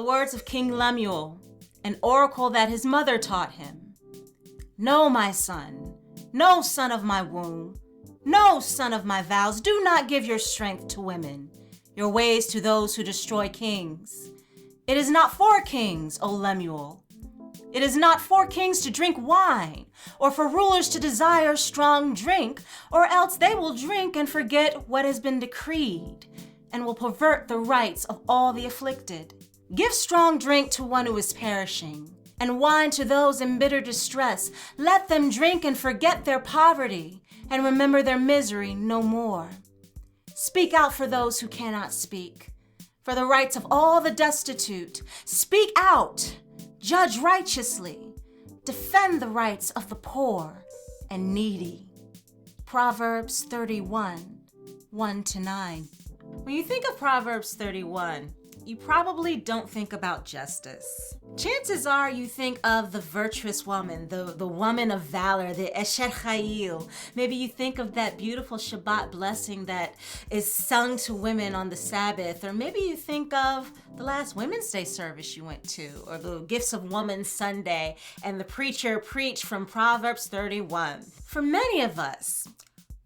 The words of King Lemuel, an oracle that his mother taught him. No, my son, no son of my womb, no son of my vows, do not give your strength to women, your ways to those who destroy kings. It is not for kings, O Lemuel. It is not for kings to drink wine, or for rulers to desire strong drink, or else they will drink and forget what has been decreed, and will pervert the rights of all the afflicted. Give strong drink to one who is perishing, and wine to those in bitter distress. Let them drink and forget their poverty, and remember their misery no more. Speak out for those who cannot speak, for the rights of all the destitute. Speak out, judge righteously, defend the rights of the poor and needy. Proverbs 31, 1-9. When you think of Proverbs 31, you probably don't think about justice. Chances are you think of the virtuous woman, the woman of valor, the Eshet Chayil. Maybe you think of that beautiful Shabbat blessing that is sung to women on the Sabbath, or maybe you think of the last Women's Day service you went to, or the Gifts of Woman Sunday, and the preacher preached from Proverbs 31. For many of us,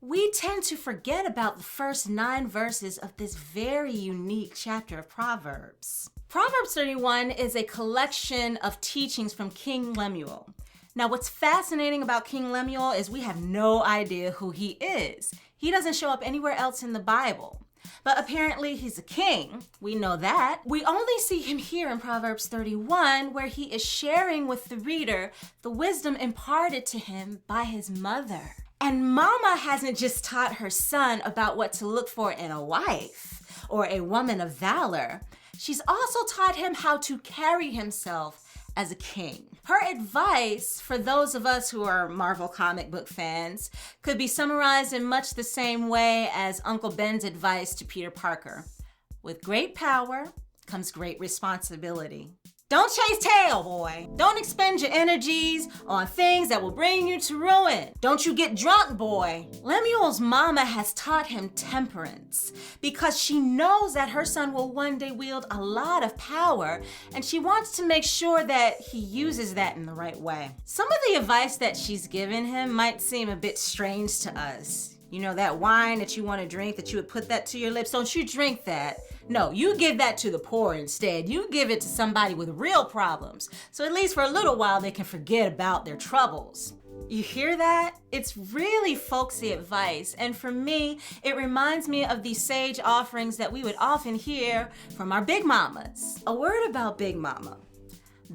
we tend to forget about the first 9 verses of this very unique chapter of Proverbs. Proverbs 31 is a collection of teachings from King Lemuel. Now, what's fascinating about King Lemuel is we have no idea who he is. He doesn't show up anywhere else in the Bible. But apparently he's a king. We know that. We only see him here in Proverbs 31, where he is sharing with the reader the wisdom imparted to him by his mother. And Mama hasn't just taught her son about what to look for in a wife or a woman of valor. She's also taught him how to carry himself as a king. Her advice for those of us who are Marvel comic book fans could be summarized in much the same way as Uncle Ben's advice to Peter Parker. With great power comes great responsibility. Don't chase tail, boy. Don't expend your energies on things that will bring you to ruin. Don't you get drunk, boy. Lemuel's mama has taught him temperance because she knows that her son will one day wield a lot of power, and she wants to make sure that he uses that in the right way. Some of the advice that she's given him might seem a bit strange to us. You know, that wine that you want to drink, that you would put that to your lips. Don't you drink that. No, you give that to the poor instead. You give it to somebody with real problems. So at least for a little while, they can forget about their troubles. You hear that? It's really folksy advice. And for me, it reminds me of these sage offerings that we would often hear from our big mamas. A word about Big Mama.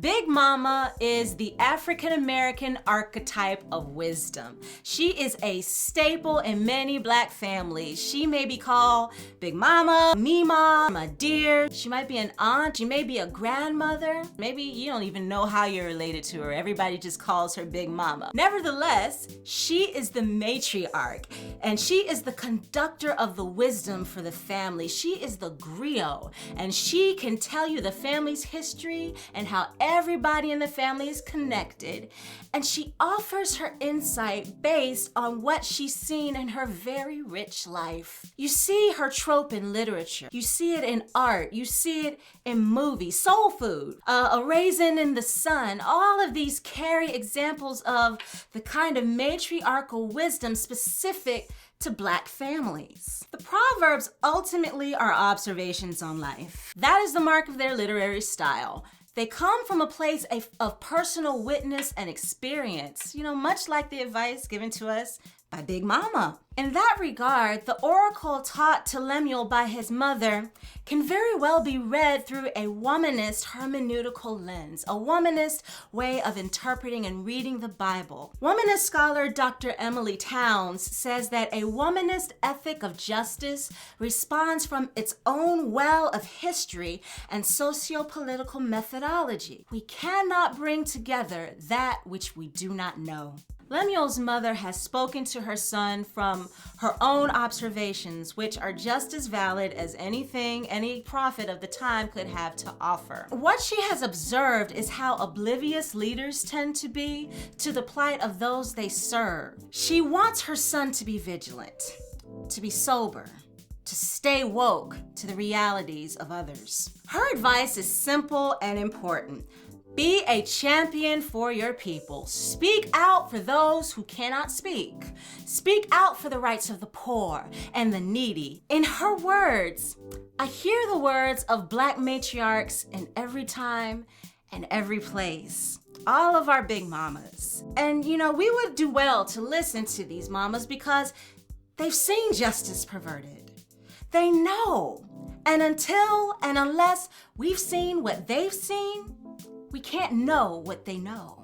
Big Mama is the African-American archetype of wisdom. She is a staple in many Black families. She may be called Big Mama, Mima, my dear. She might be an aunt. She may be a grandmother. Maybe you don't even know how you're related to her. Everybody just calls her Big Mama. Nevertheless, she is the matriarch, and she is the conductor of the wisdom for the family. She is the griot, and she can tell you the family's history and how everybody in the family is connected, and she offers her insight based on what she's seen in her very rich life. You see her trope in literature. You see it in art. You see it in movies. Soul Food, A Raisin in the Sun. All of these carry examples of the kind of matriarchal wisdom specific to Black families. The Proverbs ultimately are observations on life. That is the mark of their literary style. They come from a place of personal witness and experience, much like the advice given to us by Big Mama. In that regard, the oracle taught to Lemuel by his mother can very well be read through a womanist hermeneutical lens, a womanist way of interpreting and reading the Bible. Womanist scholar Dr. Emily Towns says that a womanist ethic of justice responds from its own well of history and socio-political methodology. We cannot bring together that which we do not know. Lemuel's mother has spoken to her son from her own observations, which are just as valid as anything any prophet of the time could have to offer. What she has observed is how oblivious leaders tend to be to the plight of those they serve. She wants her son to be vigilant, to be sober, to stay woke to the realities of others. Her advice is simple and important. Be a champion for your people. Speak out for those who cannot speak. Speak out for the rights of the poor and the needy. In her words, I hear the words of Black matriarchs in every time and every place. All of our big mamas. And we would do well to listen to these mamas because they've seen justice perverted. They know. And until and unless we've seen what they've seen, we can't know what they know.